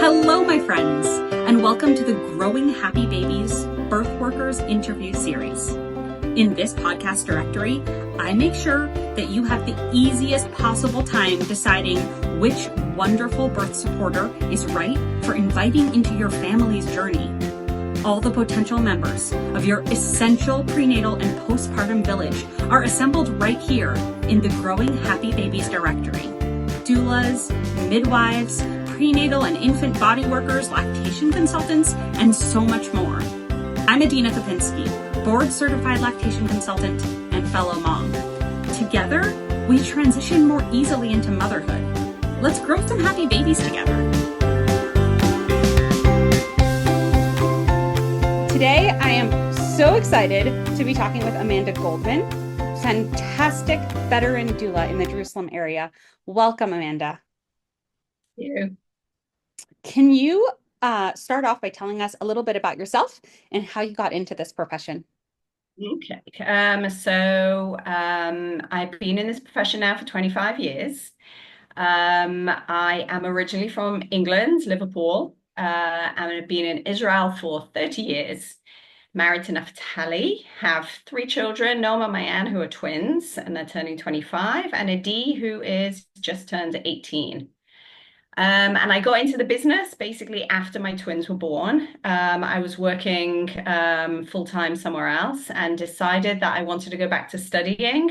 Hello, my friends, and welcome to the Growing Happy Babies Birthworkers interview series. In this podcast directory, I make sure that you have the easiest possible time deciding which wonderful birth supporter is right for inviting into your family's journey. All the potential members of your essential prenatal and postpartum village are assembled right here in the Growing Happy Babies directory. Doulas, midwives, prenatal and infant body workers, lactation consultants, and so much more. I'm Adina Kopinski, board-certified lactation consultant and fellow mom. Together, we transition more easily into motherhood. Let's grow some happy babies together. Today, I am so excited to be talking with Amanda Goldman, fantastic veteran doula in the Jerusalem area. Welcome, Amanda. Thank you. Can you start off by telling us a little bit about yourself and how you got into this profession? Okay. I've been in this profession now for 25 years. I am originally from England, Liverpool, and I've been in Israel for 30 years. Married to Naftali, have 3 children, Noam and Mayan, who are twins, and they're turning 25, and Adi, who is just turned 18. And I got into the business basically after my twins were born. I was working full-time somewhere else and decided that I wanted to go back to studying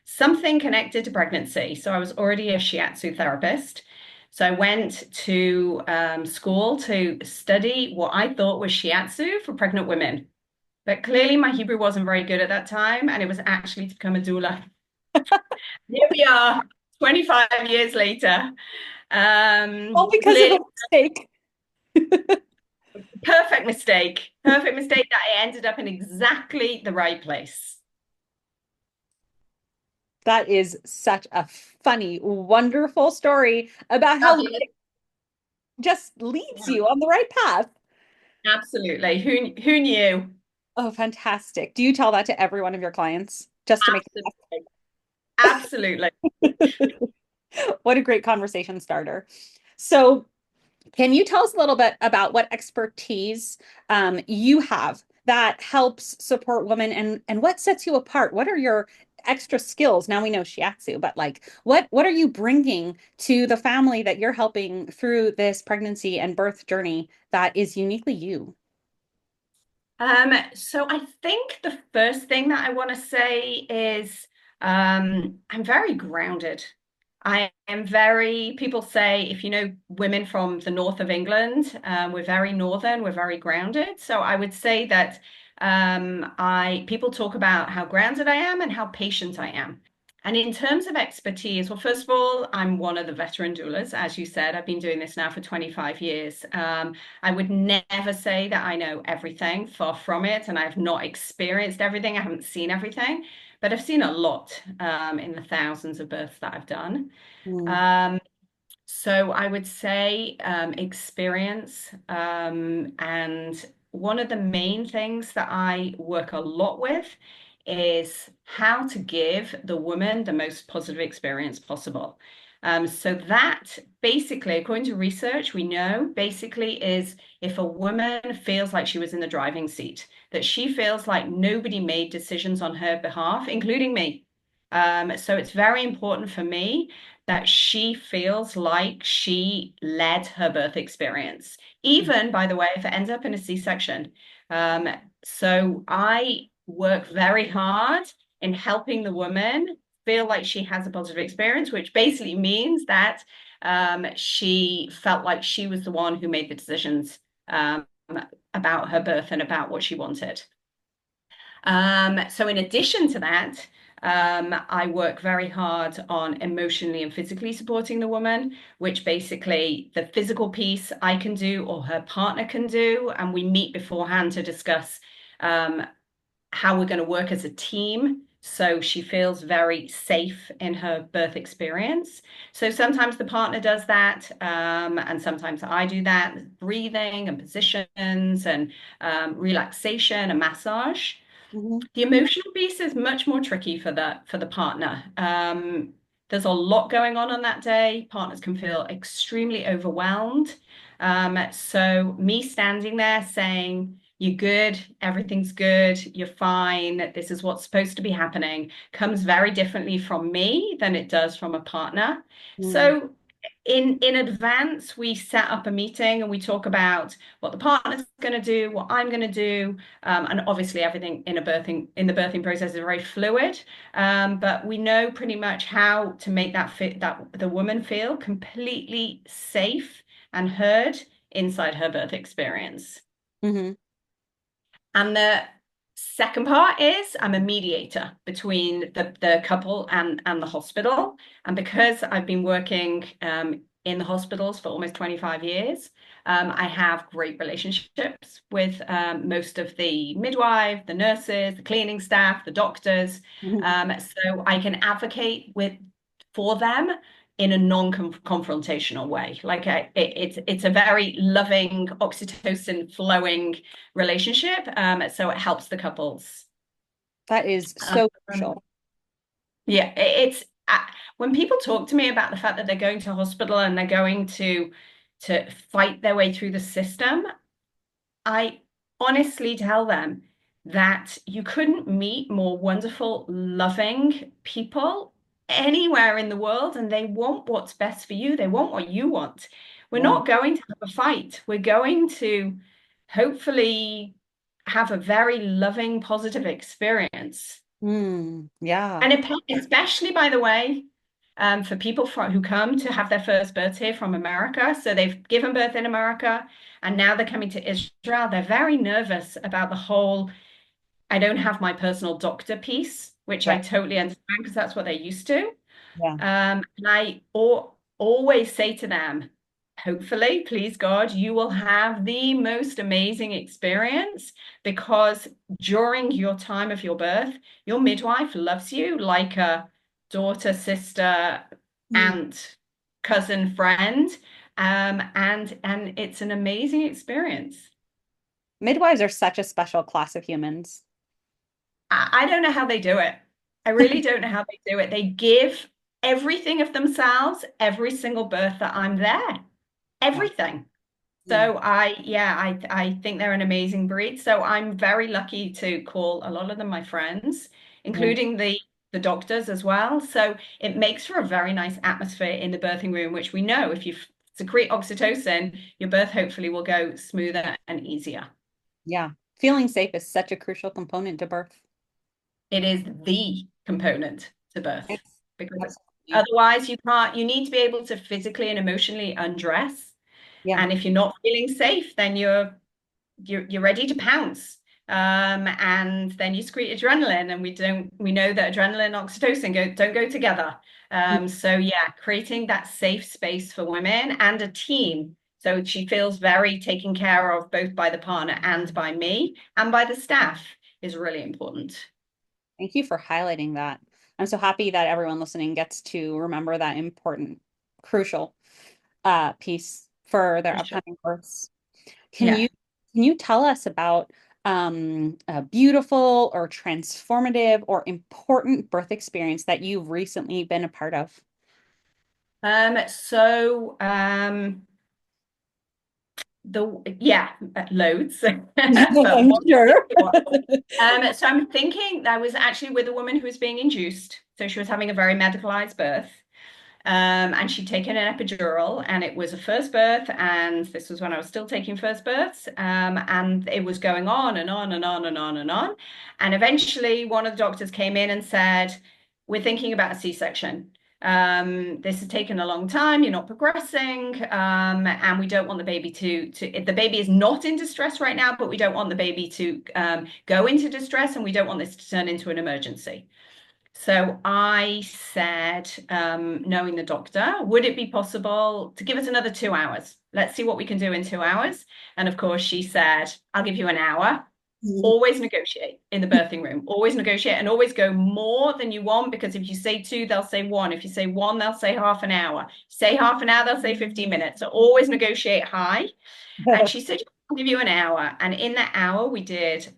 something connected to pregnancy. So I was already a shiatsu therapist. So I went to school to study what I thought was shiatsu for pregnant women. But clearly my Hebrew wasn't very good at that time, and it was actually to become a doula. Here we are, 25 years later. All because of a mistake. Perfect mistake that I ended up in exactly the right place. That is such a funny, wonderful story about how it just leads you on the right path. Absolutely. Who knew? Oh, fantastic. Do you tell that to every one of your clients just to make it Absolutely. What a great conversation starter. So can you tell us a little bit about what expertise you have that helps support women, and what sets you apart? What are your extra skills? Now we know shiatsu, but like what are you bringing to the family that you're helping through this pregnancy and birth journey that is uniquely you? So I think the first thing that I want to say is I'm very grounded. I am people say, if you know women from the north of England, we're very northern, we're very grounded. So I would say that people talk about how grounded I am and how patient I am. And in terms of expertise, well, first of all, I'm one of the veteran doulas. As you said, I've been doing this now for 25 years. I would never say that I know everything, far from it. And I've not experienced everything. I haven't seen everything, but I've seen a lot in the thousands of births that I've done. So I would say experience. And one of the main things that I work a lot with is how to give the woman the most positive experience possible. So that basically, according to research, we know basically is if a woman feels like she was in the driving seat, that she feels like nobody made decisions on her behalf, including me. So it's very important for me that she feels like she led her birth experience, even, by the way, if it ends up in a C-section. So I work very hard in helping the woman feel like she has a positive experience, which basically means that she felt like she was the one who made the decisions about her birth and about what she wanted. So in addition to that, I work very hard on emotionally and physically supporting the woman, which basically the physical piece I can do or her partner can do. And we meet beforehand to discuss how we're going to work as a team so she feels very safe in her birth experience. So sometimes the partner does that, and sometimes I do that, breathing and positions and relaxation and massage. The emotional piece is much more tricky for the partner. There's a lot going on that day. Partners can feel extremely overwhelmed. So me standing there saying, "You're good, everything's good, you're fine, this is what's supposed to be happening," comes very differently from me than it does from a partner. Mm. So in advance, we set up a meeting and we talk about what the partner's going to do, what I'm going to do, and obviously everything in the birthing process is very fluid. But we know pretty much how to make that the woman feel completely safe and heard inside her birth experience. Hmm. And the second part is I'm a mediator between the couple and the hospital. And because I've been working in the hospitals for almost 25 years, I have great relationships with most of the midwives, the nurses, the cleaning staff, the doctors. So I can advocate for them in a non-confrontational way. Like it's a very loving, oxytocin flowing relationship. So it helps the couples. That is so crucial. Yeah, it's when people talk to me about the fact that they're going to hospital and they're going to fight their way through the system, I honestly tell them that you couldn't meet more wonderful, loving people anywhere in the world, and they want what's best for you. They want what you want. We're Yeah. not going to have a fight. We're going to hopefully have a very loving, positive experience. Yeah. And especially, by the way, for people who come to have their first birth here from America. So they've given birth in America and now they're coming to Israel. They're very nervous about the whole, I don't have my personal doctor piece, which Yeah. I totally understand because that's what they're used to. Yeah. And I always say to them, hopefully, please God, you will have the most amazing experience because during your time of your birth, your midwife loves you like a daughter, sister, Mm. aunt, cousin, friend. And it's an amazing experience. Midwives are such a special class of humans. I don't know how they do it. I really don't know how they do it. They give everything of themselves every single birth that I'm there. Yeah. Everything. Mm. So I think they're an amazing breed. So I'm very lucky to call a lot of them my friends, Yeah. including the doctors as well. So it makes for a very nice atmosphere in the birthing room, which we know if you secrete oxytocin, your birth hopefully will go smoother and easier. Yeah. Feeling safe is such a crucial component to birth. It is the component to birth Yes, because absolutely. otherwise you need to be able to physically and emotionally undress. Yeah. And if you're not feeling safe, then you're ready to pounce. And then you secrete adrenaline, and we know that adrenaline and oxytocin don't go together. So yeah, creating that safe space for women and a team. So she feels very taken care of both by the partner and by me and by the staff is really important. Thank you for highlighting that. I'm so happy that everyone listening gets to remember that important, crucial piece for their For sure. upcoming births. Can Yeah. you can you tell us about a beautiful or transformative or important birth experience that you've recently been a part of? So loads, but I'm one sure. particular one. So I'm thinking that was actually with a woman who was being induced. So she was having a very medicalized birth. And she'd taken an epidural, and it was a first birth, and this was when I was still taking first births. And it was going on and on and on and on and on. And eventually one of the doctors came in and said, "We're thinking about a C-section. This has taken a long time, you're not progressing, and we don't want the baby the baby is not in distress right now, but we don't want the baby to go into distress, and we don't want this to turn into an emergency." So I said, knowing the doctor, would it be possible to give us another 2 hours? Let's see what we can do in 2 hours. And of course, she said, I'll give you an hour. Always negotiate in the birthing room. Always negotiate and always go more than you want, because if you say two, they'll say one. If you say one, they'll say half an hour. Say half an hour, they'll say 15 minutes. So always negotiate high. And she said, I'll give you an hour. And in that hour, we did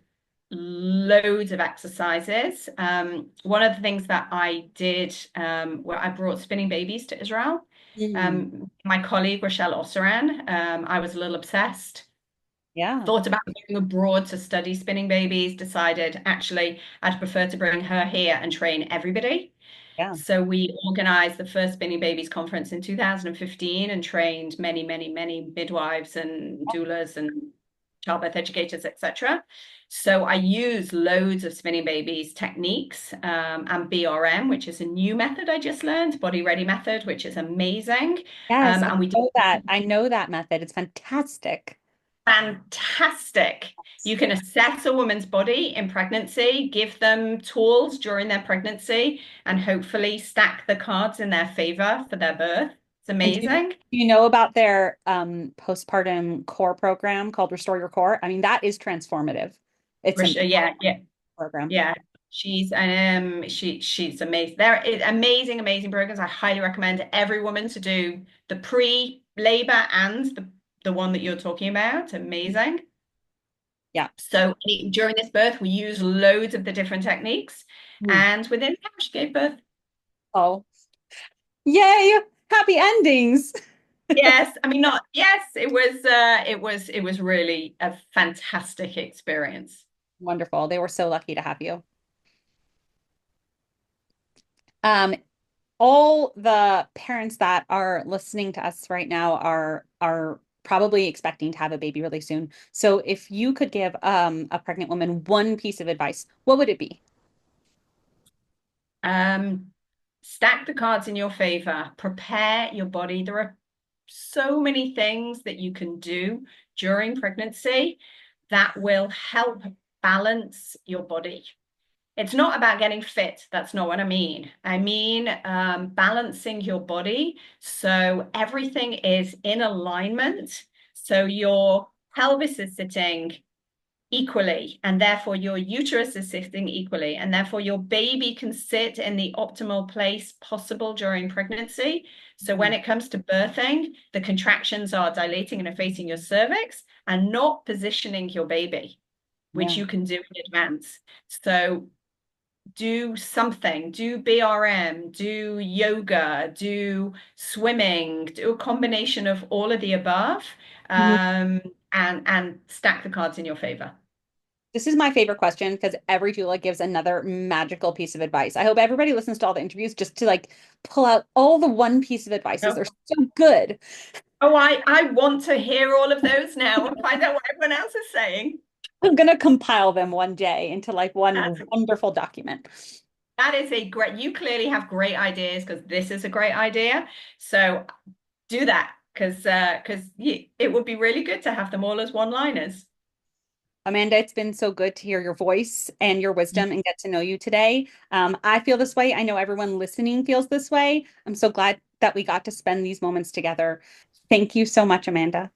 loads of exercises. One of the things that I did, where I brought spinning babies to Israel. My colleague, Rochelle Osseran, I was a little obsessed. Yeah. Thought about going abroad to study spinning babies, decided actually I'd prefer to bring her here and train everybody. Yeah. So we organized the first Spinning Babies conference in 2015 and trained many, many, many midwives and doulas and childbirth educators, etc. So I use loads of Spinning Babies techniques, and BRM, which is a new method I just learned, body ready method, which is amazing. Yes, And we do I know that method. It's fantastic. fantastic. You can assess a woman's body in pregnancy, give them tools during their pregnancy, and hopefully stack the cards in their favor for their birth. It's And amazing. do you know about their postpartum core program called Restore Your Core? I mean, that is transformative. It's an Yeah. program. Yeah, she's she's amazing. They're amazing programs. I highly recommend every woman to do the pre-labor and the one that you're talking about. Amazing. Yeah. So during this birth, we use loads of the different techniques, and within an hour she gave birth. Oh, yay! Happy endings. Yes, I mean not yes. It was really a fantastic experience. Wonderful. They were so lucky to have you. All the parents that are listening to us right now are probably expecting to have a baby really soon. So if you could give a pregnant woman one piece of advice, what would it be? Stack the cards in your favor. Prepare your body. There are so many things that you can do during pregnancy that will help balance your body. It's not about getting fit. That's not what I mean. I mean balancing your body so everything is in alignment. So your pelvis is sitting equally, and therefore your uterus is sitting equally, and therefore your baby can sit in the optimal place possible during pregnancy. So when it comes to birthing, the contractions are dilating and effacing your cervix and not positioning your baby, which you can do in advance. So do something, do BRM, do yoga, do swimming, do a combination of all of the above, and stack the cards in your favor. This is my favorite question because every doula gives another magical piece of advice. I hope everybody listens to all the interviews just to like pull out all the one piece of advice. They're so good. Oh, I want to hear all of those now and find out what everyone else is saying. I'm gonna compile them one day into like one wonderful document. That is you clearly have great ideas because this is a great idea. So do that because it would be really good to have them all as one-liners. Amanda, it's been so good to hear your voice and your wisdom and get to know you today. I feel this way. I know everyone listening feels this way. I'm so glad that we got to spend these moments together. Thank you so much, Amanda.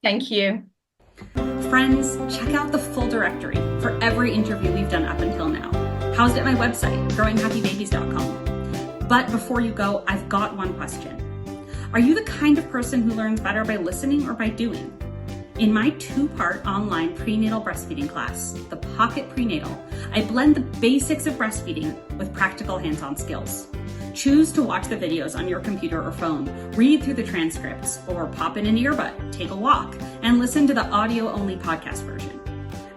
Thank you. Friends, check out the full directory for every interview we've done up until now, housed at my website, growinghappybabies.com. But before you go, I've got one question. Are you the kind of person who learns better by listening or by doing? In my 2-part online prenatal breastfeeding class, The Pocket Prenatal, I blend the basics of breastfeeding with practical hands-on skills. Choose to watch the videos on your computer or phone, read through the transcripts, or pop in an earbud, take a walk, and listen to the audio-only podcast version.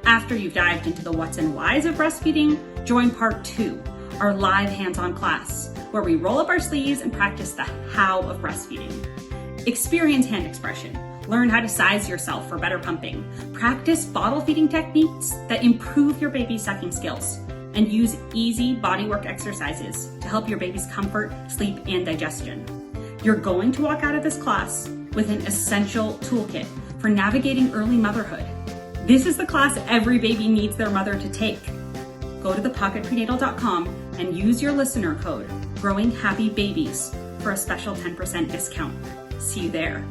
After you've dived into the what's and whys of breastfeeding, join part 2, our live hands-on class, where we roll up our sleeves and practice the how of breastfeeding. Experience hand expression, learn how to size yourself for better pumping, practice bottle feeding techniques that improve your baby's sucking skills, and use easy bodywork exercises to help your baby's comfort, sleep, and digestion. You're going to walk out of this class with an essential toolkit for navigating early motherhood. This is the class every baby needs their mother to take. Go to thepocketprenatal.com and use your listener code, growinghappybabies, for a special 10% discount. See you there.